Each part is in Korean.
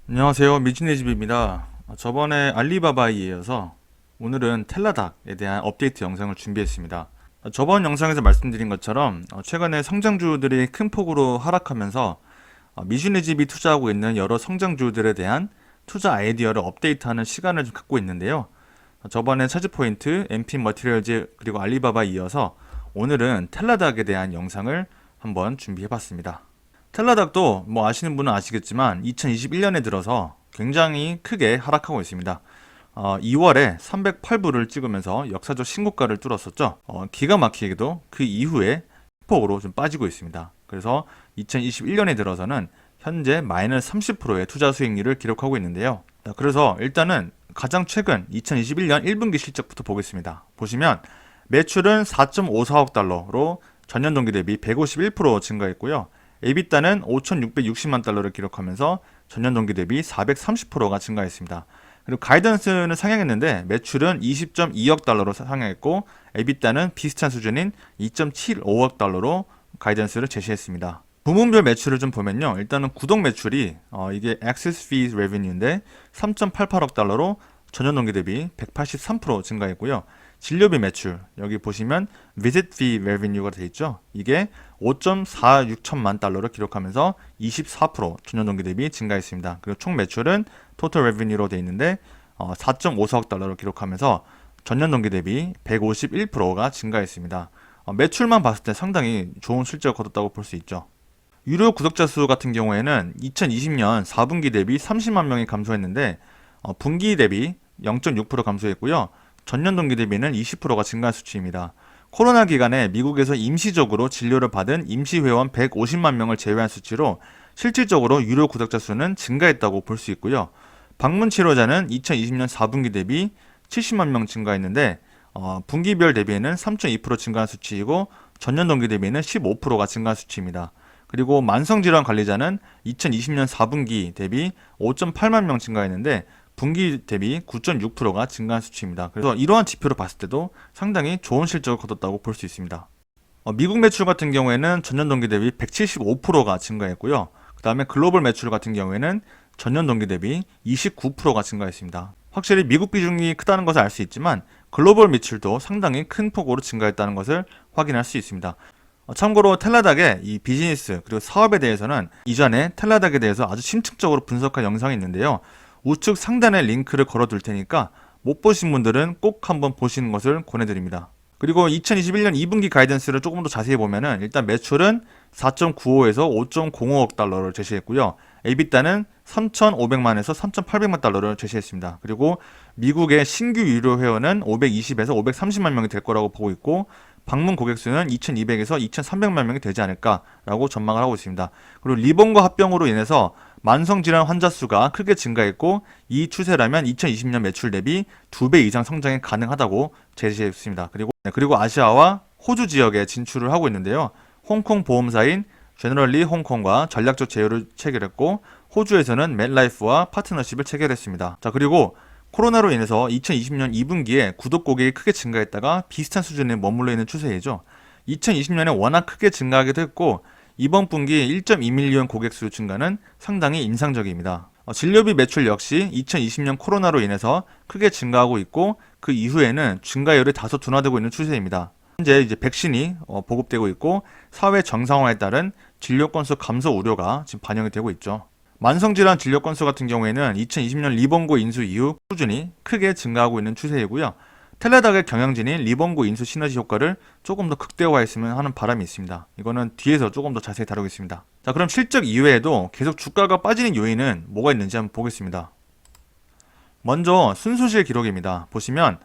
안녕하세요. 미진의집입니다. 저번에 알리바바에 이어서 오늘은 텔라닥에 대한 업데이트 영상을 준비했습니다. 저번 영상에서 말씀드린 것처럼 최근에 성장주들이 큰 폭으로 하락하면서 미진의집이 투자하고 있는 여러 성장주들에 대한 투자 아이디어를 업데이트하는 시간을 좀 갖고 있는데요. 저번에 차지포인트, MP 머티리얼즈 그리고 알리바바에 이어서 오늘은 텔라닥에 대한 영상을 한번 준비해봤습니다. 텔라닥도 뭐 아시는 분은 아시겠지만 2021년에 들어서 굉장히 크게 하락하고 있습니다. 2월에 308불을 찍으면서 역사적 신고가를 뚫었었죠. 기가 막히게도 그 이후에 폭으로 좀 빠지고 있습니다. 그래서 2021년에 들어서는 현재 마이너스 30%의 투자 수익률을 기록하고 있는데요. 그래서 일단은 가장 최근 2021년 1분기 실적부터 보겠습니다. 보시면 매출은 4.54억 달러로 전년 동기 대비 151% 증가했고요. 에비타는 5,660만 달러를 기록하면서 전년 동기 대비 430%가 증가했습니다. 그리고 가이던스는 상향했는데 매출은 20.2억 달러로 상향했고 에비타는 비슷한 수준인 2.75억 달러로 가이던스를 제시했습니다. 부문별 매출을 좀 보면요. 일단은 구독 매출이 이게 Access Fees Revenue인데 3.88억 달러로 전년 동기 대비 183% 증가했고요. 진료비 매출 여기 보시면 Visit Fee Revenue가 되어 있죠. 이게 5.46천만 달러를 기록하면서 24% 전년 동기 대비 증가했습니다. 그리고 총 매출은 Total Revenue로 되어 있는데 4.54억 달러를 기록하면서 전년 동기 대비 151%가 증가했습니다. 매출만 봤을 때 상당히 좋은 실적을 거뒀다고 볼 수 있죠. 유료 구독자 수 같은 경우에는 2020년 4분기 대비 30만 명이 감소했는데 분기 대비 0.6% 감소했고요. 전년 동기 대비는 20%가 증가한 수치입니다. 코로나 기간에 미국에서 임시적으로 진료를 받은 임시회원 150만 명을 제외한 수치로 실질적으로 유료 구독자 수는 증가했다고 볼 수 있고요. 방문 치료자는 2020년 4분기 대비 70만 명 증가했는데 분기별 대비에는 3.2% 증가한 수치이고 전년 동기 대비는 15%가 증가한 수치입니다. 그리고 만성질환 관리자는 2020년 4분기 대비 5.8만 명 증가했는데 분기 대비 9.6%가 증가한 수치입니다. 그래서 이러한 지표를 봤을 때도 상당히 좋은 실적을 거뒀다고 볼 수 있습니다. 미국 매출 같은 경우에는 전년 동기 대비 175%가 증가했고요. 그 다음에 글로벌 매출 같은 경우에는 전년 동기 대비 29%가 증가했습니다. 확실히 미국 비중이 크다는 것을 알 수 있지만 글로벌 매출도 상당히 큰 폭으로 증가했다는 것을 확인할 수 있습니다. 참고로 텔라닥의 이 비즈니스 그리고 사업에 대해서는 이전에 텔라닥에 대해서 아주 심층적으로 분석한 영상이 있는데요. 우측 상단에 링크를 걸어둘 테니까 못 보신 분들은 꼭 한번 보시는 것을 권해드립니다. 그리고 2021년 2분기 가이던스를 조금 더 자세히 보면은 일단 매출은 4.95에서 5.05억 달러를 제시했고요. 에비타는 3,500만에서 3,800만 달러를 제시했습니다. 그리고 미국의 신규 유료 회원은 520에서 530만 명이 될 거라고 보고 있고 방문 고객 수는 2,200에서 2,300만 명이 되지 않을까라고 전망을 하고 있습니다. 그리고 리본과 합병으로 인해서 만성질환 환자 수가 크게 증가했고 이 추세라면 2020년 매출 대비 2배 이상 성장이 가능하다고 제시했습니다. 그리고 아시아와 호주 지역에 진출을 하고 있는데요. 홍콩 보험사인 제너럴리 홍콩과 전략적 제휴를 체결했고 호주에서는 맷라이프와 파트너십을 체결했습니다. 자, 그리고 코로나로 인해서 2020년 2분기에 구독 고객이 크게 증가했다가 비슷한 수준에 머물러 있는 추세이죠. 2020년에 워낙 크게 증가하기도 했고 이번 분기 1.2밀리언 고객 수 증가는 상당히 인상적입니다. 진료비 매출 역시 2020년 코로나로 인해서 크게 증가하고 있고 그 이후에는 증가율이 다소 둔화되고 있는 추세입니다. 현재 이제 백신이 보급되고 있고 사회 정상화에 따른 진료 건수 감소 우려가 지금 반영이 되고 있죠. 만성질환 진료 건수 같은 경우에는 2020년 리본고 인수 이후 꾸준히 크게 증가하고 있는 추세이고요. 텔레닥의 경영진이 리본고 인수 시너지 효과를 조금 더 극대화했으면 하는 바람이 있습니다. 이거는 뒤에서 조금 더 자세히 다루겠습니다. 자, 그럼 실적 이외에도 계속 주가가 빠지는 요인은 뭐가 있는지 한번 보겠습니다. 먼저 순손실 기록입니다. 보시면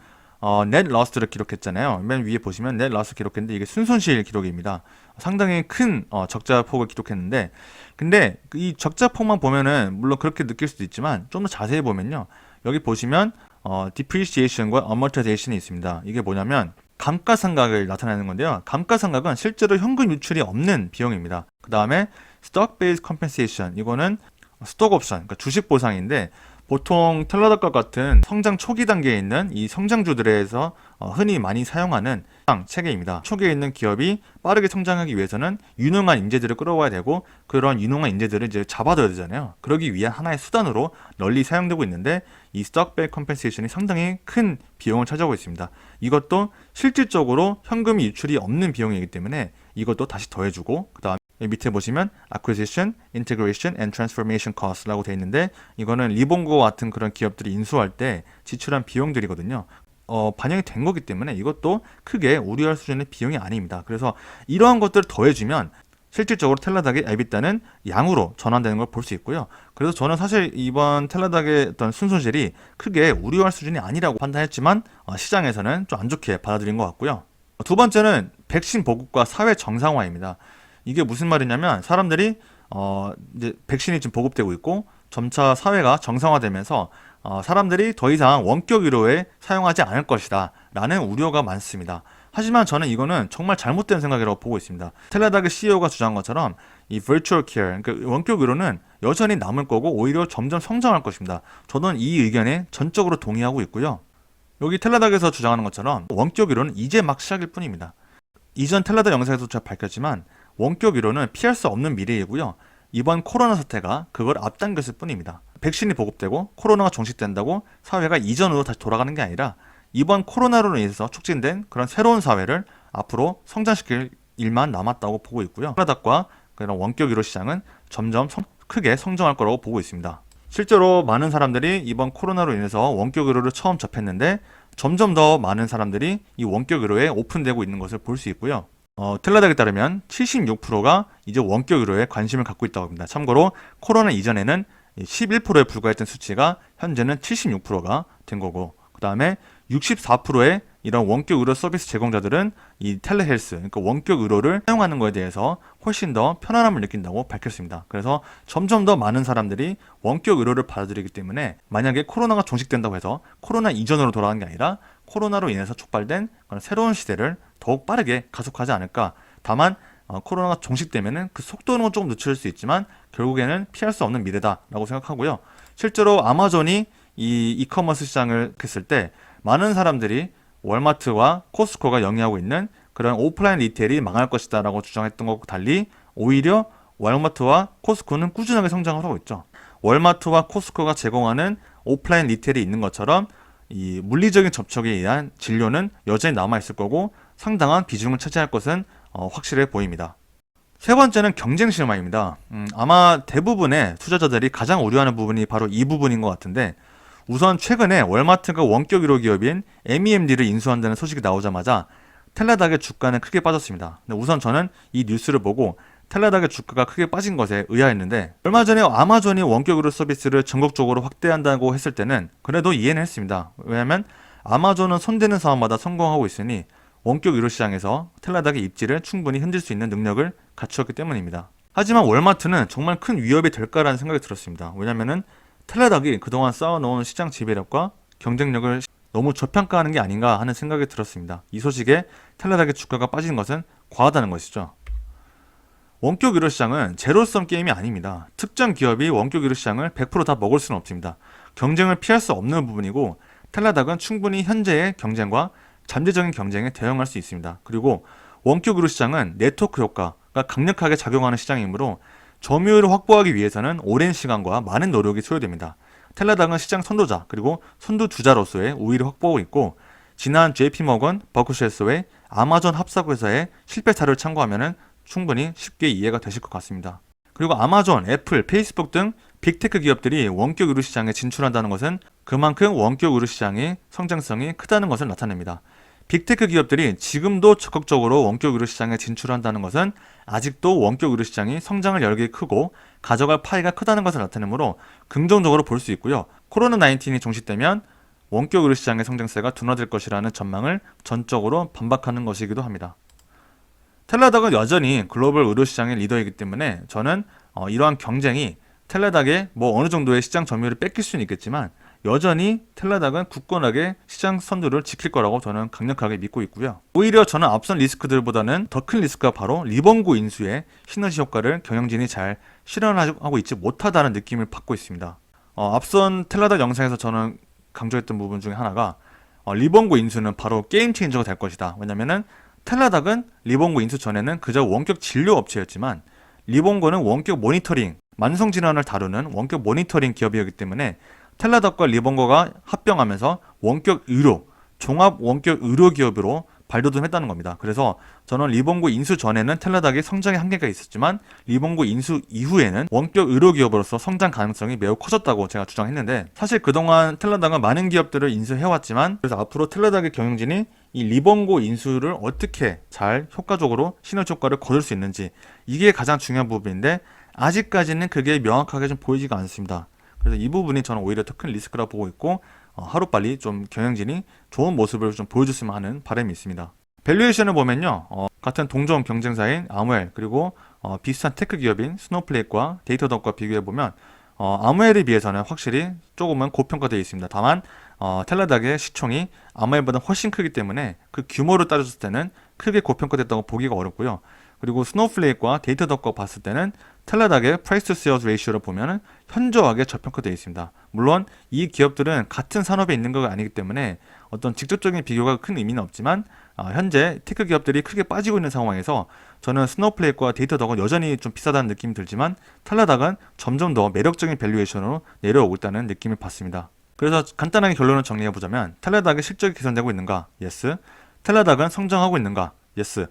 넷 러스를 기록했잖아요. 맨 위에 보시면 넷 러스 기록했는데 이게 순손실 기록입니다. 상당히 큰 적자 폭을 기록했는데 근데 이 적자 폭만 보면은 물론 그렇게 느낄 수도 있지만 좀 더 자세히 보면요. 여기 보시면 depreciation과 amortization이 있습니다. 이게 뭐냐면 감가상각을 나타내는 건데요. 감가상각은 실제로 현금 유출이 없는 비용입니다. 그 다음에 stock-based compensation 이거는 스톡 옵션, 그러니까 주식 보상인데 보통 텔라닥과 같은 성장 초기 단계에 있는 이 성장주들에서 흔히 많이 사용하는 체계입니다. 초기에 있는 기업이 빠르게 성장하기 위해서는 유능한 인재들을 끌어와야 되고 그런 유능한 인재들을 이제 잡아둬야 되잖아요. 그러기 위한 하나의 수단으로 널리 사용되고 있는데 이 스톡백 컴펜세이션이 상당히 큰 비용을 차지하고 있습니다. 이것도 실질적으로 현금이 유출이 없는 비용이기 때문에 이것도 다시 더해주고 그다음 밑에 보시면 Acquisition, Integration and Transformation Cost라고 되어 있는데 이거는 리본고 같은 그런 기업들이 인수할 때 지출한 비용들이거든요. 반영이 된 거기 때문에 이것도 크게 우려할 수준의 비용이 아닙니다. 그래서 이러한 것들을 더해주면 실질적으로 텔라닥의 에비타는 양으로 전환되는 걸 볼 수 있고요. 그래서 저는 사실 이번 텔라닥의 어떤 순손실이 크게 우려할 수준이 아니라고 판단했지만 시장에서는 좀 안 좋게 받아들인 것 같고요. 두 번째는 백신 보급과 사회 정상화입니다. 이게 무슨 말이냐면 사람들이 이제 백신이 지금 보급되고 있고 점차 사회가 정상화되면서 사람들이 더 이상 원격 의료에 사용하지 않을 것이다 라는 우려가 많습니다. 하지만 저는 이거는 정말 잘못된 생각이라고 보고 있습니다. 텔라닥의 CEO가 주장한 것처럼 이 virtual care, 그러니까 원격 의료는 여전히 남을 거고 오히려 점점 성장할 것입니다. 저는 이 의견에 전적으로 동의하고 있고요. 여기 텔라닥에서 주장하는 것처럼 원격 의료는 이제 막 시작일 뿐입니다. 이전 텔라닥 영상에서 제가 밝혔지만 원격 의료는 피할 수 없는 미래이고요. 이번 코로나 사태가 그걸 앞당겼을 뿐입니다. 백신이 보급되고 코로나가 종식된다고 사회가 이전으로 다시 돌아가는 게 아니라 이번 코로나로 인해서 촉진된 그런 새로운 사회를 앞으로 성장시킬 일만 남았다고 보고 있고요. 텔라닥과 그런 원격 의료 시장은 점점 크게 성장할 거라고 보고 있습니다. 실제로 많은 사람들이 이번 코로나로 인해서 원격 의료를 처음 접했는데 점점 더 많은 사람들이 이 원격 의료에 오픈되고 있는 것을 볼 수 있고요. 텔라닥에 따르면 76%가 이제 원격 의료에 관심을 갖고 있다고 합니다. 참고로 코로나 이전에는 11%에 불과했던 수치가 현재는 76%가 된 거고 그 다음에 64%의 이런 원격 의료 서비스 제공자들은 이 텔레헬스, 그러니까 원격 의료를 사용하는 것에 대해서 훨씬 더 편안함을 느낀다고 밝혔습니다. 그래서 점점 더 많은 사람들이 원격 의료를 받아들이기 때문에 만약에 코로나가 종식된다고 해서 코로나 이전으로 돌아가는 게 아니라 코로나로 인해서 촉발된 그런 새로운 시대를 더욱 빠르게 가속하지 않을까. 다만 코로나가 종식되면은 그 속도는 조금 늦출 수 있지만 결국에는 피할 수 없는 미래다라고 생각하고요. 실제로 아마존이 이 이커머스 시장을 했을 때 많은 사람들이 월마트와 코스트코가 영위하고 있는 그런 오프라인 리테일이 망할 것이다 라고 주장했던 것과 달리 오히려 월마트와 코스트코는 꾸준하게 성장을 하고 있죠. 월마트와 코스트코가 제공하는 오프라인 리테일이 있는 것처럼 이 물리적인 접촉에 의한 진료는 여전히 남아있을 거고 상당한 비중을 차지할 것은 확실해 보입니다. 세 번째는 경쟁 심화입니다. 아마 대부분의 투자자들이 가장 우려하는 부분이 바로 이 부분인 것 같은데 우선 최근에 월마트가 원격 의료 기업인 MEMD를 인수한다는 소식이 나오자마자 텔라닥의 주가는 크게 빠졌습니다. 근데 우선 저는 이 뉴스를 보고 텔라닥의 주가가 크게 빠진 것에 의아했는데 얼마 전에 아마존이 원격 의료 서비스를 전국적으로 확대한다고 했을 때는 그래도 이해는 했습니다. 왜냐하면 아마존은 손대는 사업마다 성공하고 있으니 원격 의료 시장에서 텔라닥의 입지를 충분히 흔들 수 있는 능력을 갖추었기 때문입니다. 하지만 월마트는 정말 큰 위협이 될까라는 생각이 들었습니다. 왜냐하면 텔라닥이 그동안 쌓아놓은 시장 지배력과 경쟁력을 너무 저평가하는 게 아닌가 하는 생각이 들었습니다. 이 소식에 텔라닥의 주가가 빠진 것은 과하다는 것이죠. 원격 의료 시장은 제로섬 게임이 아닙니다. 특정 기업이 원격 의료 시장을 100% 다 먹을 수는 없습니다. 경쟁을 피할 수 없는 부분이고 텔라닥은 충분히 현재의 경쟁과 잠재적인 경쟁에 대응할 수 있습니다. 그리고 원격 의료 시장은 네트워크 효과가 강력하게 작용하는 시장이므로 점유율을 확보하기 위해서는 오랜 시간과 많은 노력이 소요됩니다. 텔라닥은 시장 선도자 그리고 선두주자로서의 우위를 확보하고 있고 지난 JP모건, 버크셔에서의 아마존 합사회사의 실패 사례를 참고하면 충분히 쉽게 이해가 되실 것 같습니다. 그리고 아마존, 애플, 페이스북 등 빅테크 기업들이 원격 의료 시장에 진출한다는 것은 그만큼 원격 의료 시장의 성장성이 크다는 것을 나타냅니다. 빅테크 기업들이 지금도 적극적으로 원격 의료 시장에 진출한다는 것은 아직도 원격 의료 시장이 성장을 열기 크고 가져갈 파이가 크다는 것을 나타내므로 긍정적으로 볼 수 있고요. 코로나19이 종식되면 원격 의료 시장의 성장세가 둔화될 것이라는 전망을 전적으로 반박하는 것이기도 합니다. 텔라닥은 여전히 글로벌 의료 시장의 리더이기 때문에 저는 이러한 경쟁이 텔라닥의 어느 정도의 시장 점유율을 뺏길 수는 있겠지만 여전히 텔라닥은 굳건하게 시장 선두를 지킬 거라고 저는 강력하게 믿고 있고요. 오히려 저는 앞선 리스크들보다는 더 큰 리스크가 바로 리본고 인수의 시너지 효과를 경영진이 잘 실현하고 있지 못하다는 느낌을 받고 있습니다. 앞선 텔라닥 영상에서 저는 강조했던 부분 중에 하나가 리본고 인수는 바로 게임 체인저가 될 것이다. 왜냐면은 텔라닥은 리본고 인수 전에는 그저 원격 진료 업체였지만 리본고는 원격 모니터링, 만성 질환을 다루는 원격 모니터링 기업이었기 때문에 텔라닥과 리본고가 합병하면서 원격 의료, 종합 원격 의료 기업으로 발돋움했다는 겁니다. 그래서 저는 리본고 인수 전에는 텔라닥이 성장의 한계가 있었지만 리본고 인수 이후에는 원격 의료 기업으로서 성장 가능성이 매우 커졌다고 제가 주장했는데, 사실 그동안 텔라닥은 많은 기업들을 인수해왔지만, 그래서 앞으로 텔라닥의 경영진이 이 리본고 인수를 어떻게 잘 효과적으로 시너지 효과를 거둘 수 있는지, 이게 가장 중요한 부분인데 아직까지는 그게 명확하게 좀 보이지가 않습니다. 그래서 이 부분이 저는 오히려 더 큰 리스크라 보고 있고, 하루빨리 좀 경영진이 좋은 모습을 좀 보여줬으면 하는 바람이 있습니다. 밸류에이션을 보면요, 같은 동종 경쟁사인 아무엘, 그리고 비슷한 테크 기업인 스노우플레이크와 데이터덕과 비교해보면 아무엘에 비해서는 확실히 조금은 고평가되어 있습니다. 다만 텔라닥의 시총이 아무엘보다 훨씬 크기 때문에 그 규모를 따졌을 때는 크게 고평가됐다고 보기가 어렵고요. 그리고 스노우플레이크와 데이터덕과 봤을 때는 텔라닥의 프라이스 투 세일즈 레이시오를 보면은 현저하게 저평가되어 있습니다. 물론 이 기업들은 같은 산업에 있는 것이 아니기 때문에 어떤 직접적인 비교가 큰 의미는 없지만 현재 테크 기업들이 크게 빠지고 있는 상황에서 저는 스노우플레이크와 데이터덕은 여전히 좀 비싸다는 느낌이 들지만 텔라닥은 점점 더 매력적인 밸류에이션으로 내려오고 있다는 느낌을 받습니다. 그래서 간단하게 결론을 정리해보자면 텔라닥의 실적이 개선되고 있는가? 예스. 텔라닥은 성장하고 있는가? 예스.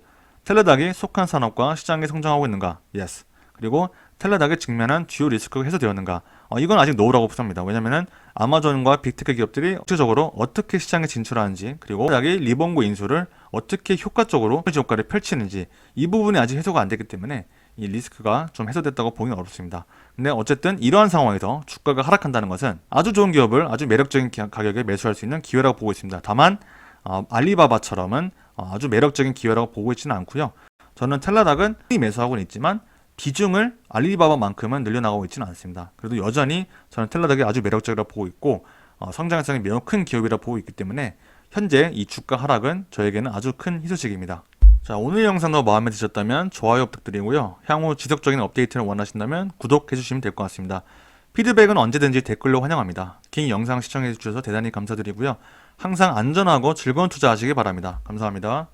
텔라닥이 속한 산업과 시장이 성장하고 있는가? 예스. 그리고 텔라닥에 직면한 주요 리스크가 해소되었는가? 이건 아직 노우라고 봅니다. 왜냐면은 아마존과 빅테크 기업들이 구체적으로 어떻게 시장에 진출하는지, 그리고 텔라닥이 리본고 인수를 어떻게 효과적으로 시너지 효과를 펼치는지, 이 부분이 아직 해소가 안 됐기 때문에 이 리스크가 좀 해소됐다고 보기는 어렵습니다. 근데 어쨌든 이러한 상황에서 주가가 하락한다는 것은 아주 좋은 기업을 아주 매력적인 가격에 매수할 수 있는 기회라고 보고 있습니다. 다만 알리바바처럼은 아주 매력적인 기회라고 보고 있지는 않고요. 저는 텔라닥은 매수하고는 있지만 비중을 알리바바만큼은 늘려나가고 있지는 않습니다. 그래도 여전히 저는 텔라닥이 아주 매력적이라고 보고 있고 성장성이 매우 큰 기업이라고 보고 있기 때문에 현재 이 주가 하락은 저에게는 아주 큰 희소식입니다. 자, 오늘 영상도 마음에 드셨다면 좋아요 부탁드리고요. 향후 지속적인 업데이트를 원하신다면 구독해주시면 될 것 같습니다. 피드백은 언제든지 댓글로 환영합니다. 긴 영상 시청해주셔서 대단히 감사드리고요. 항상 안전하고 즐거운 투자하시기 바랍니다. 감사합니다.